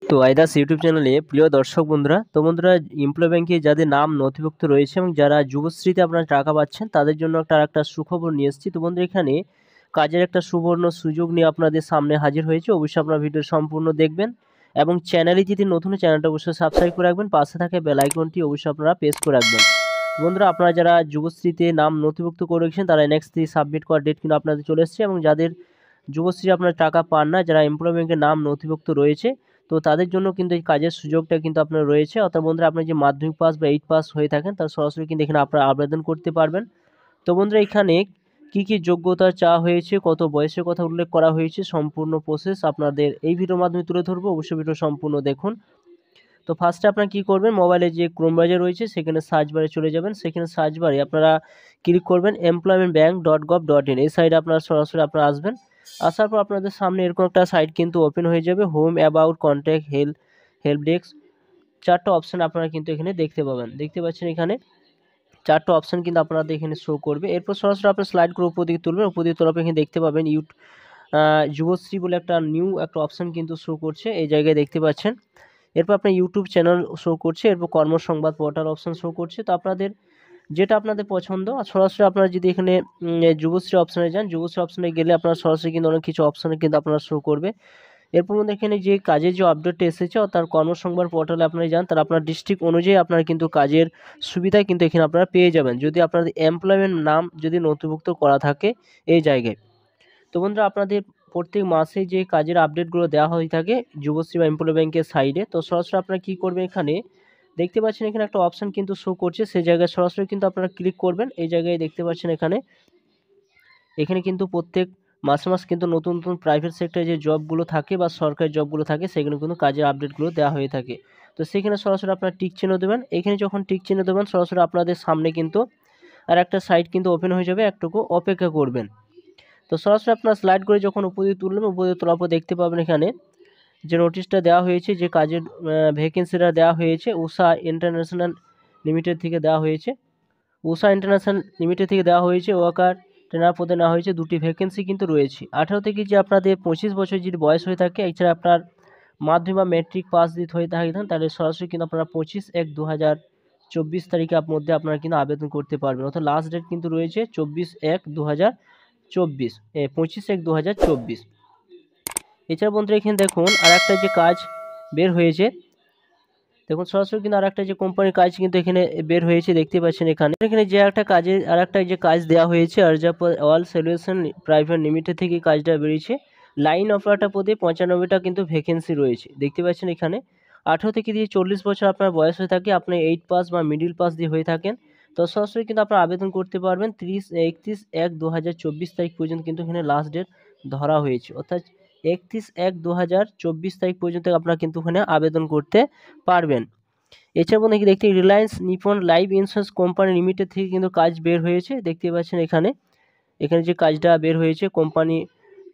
তো আইদাস ইউটিউব চ্যানেলে প্রিয় দর্শক বন্ধুরা, বন্ধুরা, এমপ্লয় ব্যাংকে যাদের নাম নথিভুক্ত রয়েছে এবং যারা যুবশ্রীতে আপনারা টাকা পাচ্ছেন তাদের জন্য একটা সুখবর নিয়ে এসেছি। তো বন্ধুরা, এখানে কাজের একটা সুবর্ণ সুযোগ নিয়ে আপনাদের সামনে হাজির হয়েছে। অবশ্যই আপনার ভিডিও সম্পূর্ণ দেখবেন এবং চ্যানেলে যদি নতুন চ্যানেলটা অবশ্যই সাবস্ক্রাইব করে রাখবেন, পাশে থাকে বেল আইকনটি অবশ্যই আপনারা প্রেস করে রাখবেন। তো বন্ধুরা, আপনারা যারা যুবশ্রীতে নাম নথিভুক্ত করে রেখেছেন তারা নেক্সট সাবমিট করার ডেট কিন্তু আপনাদের চলে এসেছে, এবং যাদের যুবশ্রী আপনার টাকা পান না, যারা এমপ্লয় ব্যাংকের নাম নথিভুক্ত রয়েছে, তো তাদের জন্য কিন্তু এই কাজের সুযোগটা কিন্তু আপনার রয়েছে। অর্থাৎ বন্ধুরা, আপনি যে মাধ্যমিক পাস বা 8 পাস হয়ে থাকেন তার সরাসরি কিন্তু এখানে আপনারা আবেদন করতে পারবেন। তো বন্ধুরা, এখানে কি যোগ্যতা চাওয়া হয়েছে, কত বয়সের কথা উল্লেখ করা হয়েছে, সম্পূর্ণ প্রসেস আপনাদের এই ভিডিওর মাধ্যমে তুলে ধরবো। অবশ্যই ভিডিও সম্পূর্ণ দেখুন। তো ফার্স্টে আপনারা কী করবেন, মোবাইলে যে ক্রোম ব্রাউজার রয়েছে সেখানে সার্চ বারে চলে যাবেন। সেখানে সার্চ বারে আপনারা ক্লিক করবেন employmentbank.gov.in। এই সাইডে আপনারা সরাসরি আপনারা আসবেন। আসার পর আপনাদের সামনে এরকম একটা সাইট কিন্তু ওপেন হয়ে যাবে, home, about, contact, help desk. চারটা অপশান আপনারা কিন্তু এখানে দেখতে পাবেন। দেখতে পাচ্ছেন এখানে চারটা অপশান কিন্তু আপনাদের এখানে শো করবে। এরপর সরাসরি আপনার স্লাইড করে উপর দিকে তুলবেন। উপর দিকে তোলার পর এখানে দেখতে পাবেন যুবশ্রী বলে একটা নিউ একটা অপশান কিন্তু শো করছে, এই জায়গায় দেখতে পাচ্ছেন। এরপর আপনার ইউটিউব চ্যানেল শো করছে, এরপর কর্মসংবাদ পোর্টাল অপশান শো করছে। তো আপনাদের যেটা আপনাদের পছন্দ, আর সরাসরি আপনারা যদি এখানে যুবশ্রী অপশানে যান, যুবশ্রী অপশানে গেলে আপনারা সরাসরি কিন্তু অনেক কিছু অপশানে কিন্তু আপনারা শো করবে। এরপর মধ্যে এখানে যে কাজের যে আপডেটটা এসেছে, তার কর্মসংবাদ পোর্টালে আপনারা যান, তার আপনার ডিস্ট্রিক্ট অনুযায়ী আপনারা কিন্তু কাজের সুবিধা কিন্তু এখানে আপনারা পেয়ে যাবেন, যদি আপনাদের এমপ্লয়মেন্ট নাম যদি নথিভুক্ত করা থাকে এই জায়গায়। তো বন্ধুরা, আপনাদের প্রত্যেক মাসে যে কাজের আপডেটগুলো দেওয়া হয়ে থাকে যুবশ্রী বা এমপ্লয় ব্যাংকের সাইডে, তো সরাসরি আপনারা কী করবেন, এখানে দেখতে পাচ্ছেন এখানে একটা অপশান কিন্তু শো করছে, সেই জায়গায় সরাসরি কিন্তু আপনারা ক্লিক করবেন। এই জায়গায় দেখতে পাচ্ছেন এখানে কিন্তু প্রত্যেক মাসে কিন্তু নতুন নতুন প্রাইভেট সেক্টরে যে জবগুলো থাকে বা সরকারি জবগুলো থাকে সেগুলো কিন্তু কাজের আপডেটগুলো দেওয়া হয়ে থাকে। তো সেখানে সরাসরি আপনারা টিক চিহ্ন দেবেন। এখানে যখন টিক চিহ্ন দেবেন সরাসরি আপনাদের সামনে কিন্তু আর একটা সাইট কিন্তু ওপেন হয়ে যাবে, একটুকু অপেক্ষা করবেন। তো সরাসরি আপনার স্লাইড করে যখন উপর দিয়ে তুলবেন, উপর দিয়ে তোলার পর দেখতে পাবেন এখানে যে নোটিশটা দেওয়া হয়েছে, যে কাজের ভ্যাকেন্সিটা দেওয়া হয়েছে উষা ইন্টারন্যাশনাল লিমিটেড থেকে দেওয়া হয়েছে। উষা ইন্টারন্যাশনাল লিমিটেড থেকে দেওয়া হয়েছে ওয়ার্কার ট্রেনার পদে নেওয়া হয়েছে। দুটি ভ্যাকেন্সি কিন্তু রয়েছে। 18 থেকে যে আপনাদের 25 বছর যদি বয়স হয়ে থাকে, এছাড়া আপনার মাধ্যমিক বা মেট্রিক পাস দিতে হয়ে থাকেন, তাহলে সরাসরি কিন্তু আপনারা 25/1/2024 তারিখের মধ্যে আপনারা কিন্তু আবেদন করতে পারবেন। অর্থাৎ লাস্ট ডেট কিন্তু রয়েছে 25/1/2024, 25/1/2024। এছাড়া বন্ধুরা, এখানে দেখুন আর একটা যে কাজ বের হয়েছে, দেখুন সরাসরি কিন্তু আর একটা যে কোম্পানির কাজ কিন্তু এখানে বের হয়েছে, দেখতে পাচ্ছেন এখানে যে একটা কাজের আর একটা যে কাজ দেওয়া হয়েছে আরজাপর অল সলিউশন প্রাইভেট লিমিটেড থেকে কাজটা বেরিয়েছে। লাইন অপারেটর পদে 95টা কিন্তু ভ্যাকেন্সি রয়েছে, দেখতে পাচ্ছেন এখানে। 18 থেকে দিয়ে 40 বছর আপনার বয়স হয়ে থাকে, আপনি 8 পাস বা মিডিল পাস দিয়ে হয়ে থাকেন, তো সরাসরি কিন্তু আপনারা আবেদন করতে পারবেন। 31/1/2024 তারিখ পর্যন্ত কিন্তু এখানে লাস্ট ডেট ধরা হয়েছে, অর্থাৎ 31/1/2024 তারিখ পর্যন্ত আপনারা কিন্তু ওখানে আবেদন করতে পারবেন। এছাড়া বন্ধু দেখতে Reliance Nippon Life Insurance Company Limited থেকে কিন্তু কাজ বের হয়েছে, দেখতে পাচ্ছেন এখানে যে কাজটা বের হয়েছে কোম্পানি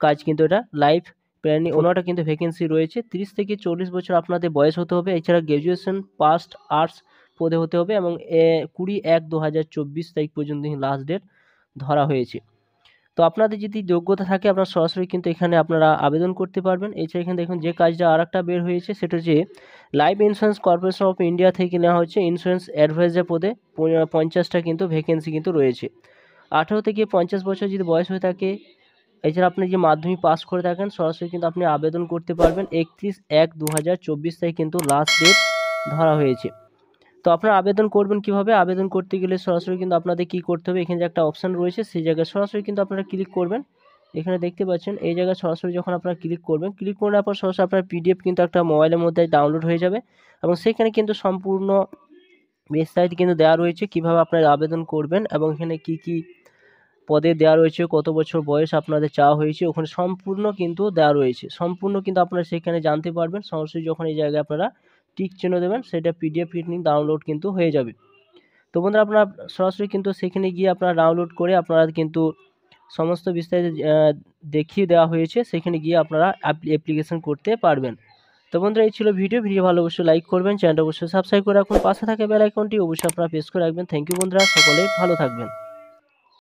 কাজ কিন্তু এটা লাইফ প্ল্যানি ওনাটা কিন্তু ভ্যাকেন্সি রয়েছে। 30 থেকে 40 বছর আপনাদের বয়স হতে হবে, এছাড়া গ্র্যাজুয়েশন পাস্ট আর্টস পদে হতে হবে, এবং 20/1/2024 তারিখ পর্যন্ত লাস্ট ডেট ধরা হয়েছে। তো আপনাদের যদি যোগ্যতা থাকে আপনারা সরাসরি কিন্তু এখানে আপনারা আবেদন করতে পারবেন। এছাড়া এখানে দেখুন যে কাজটা আর একটা বের হয়েছে, সেটা হচ্ছে life insurance corporation of India থেকে নেওয়া হচ্ছে ইন্স্যুরেন্স অ্যাডভাইজার পদে 50টা কিন্তু ভ্যাকেন্সি কিন্তু রয়েছে। 18 থেকে 50 বছর যদি বয়স হয়ে থাকে, এছাড়া আপনি যে মাধ্যমিক পাস করে থাকেন, সরাসরি কিন্তু আপনি আবেদন করতে পারবেন। 31/1/2024 তারিখ কিন্তু লাস্ট ডেট ধরা হয়েছে। তো আপনারা আবেদন করবেন কিভাবে? আবেদন করতে গেলে সরাসরি কিন্তু আপনাদের কি করতে হবে, এখানে যে একটা অপশান রয়েছে সেই জায়গায় সরাসরি কিন্তু আপনারা ক্লিক করবেন। এখানে দেখতে পাচ্ছেন এই জায়গায় সরাসরি যখন আপনারা ক্লিক করবেন, ক্লিক করার পর সরাসরি আপনার পিডিএফ কিন্তু একটা মোবাইলের মধ্যে ডাউনলোড হয়ে যাবে, এবং সেখানে কিন্তু সম্পূর্ণ বিস্তারিত কিন্তু দেওয়া রয়েছে কিভাবে আপনারা আবেদন করবেন, এবং এখানে কি পদে দেওয়া রয়েছে, কত বছর বয়স আপনাদের চাওয়া হয়েছে, ওখানে সম্পূর্ণ কিন্তু দেওয়া রয়েছে। সম্পূর্ণ কিন্তু আপনারা সেখানে জানতে পারবেন। সরাসরি যখন এই জায়গায় আপনারা টিক চিহ্ন দেবেন, সেটা পিডিএফ লিঙ্ক ডাউনলোড কিন্তু হয়ে যাবে। তো বন্ধুরা, আপনারা সরাসরি কিন্তু সেখানে গিয়ে আপনারা ডাউনলোড করে আপনারা কিন্তু সমস্ত বিস্তারিত দেখিয়ে দেওয়া হয়েছে, সেখানে গিয়ে আপনারা অ্যাপ্লিকেশন করতে পারবেন। তো বন্ধুরা, এই ছিল ভিডিও ভালো অবশ্যই লাইক করবেন, চ্যানেলটা অবশ্যই সাবস্ক্রাইব করে রাখুন, পাশে থাকা বেল আইকনটি অবশ্যই আপনারা প্রেস করে রাখবেন। থ্যাংক ইউ বন্ধুরা, সকলেই ভালো থাকবেন।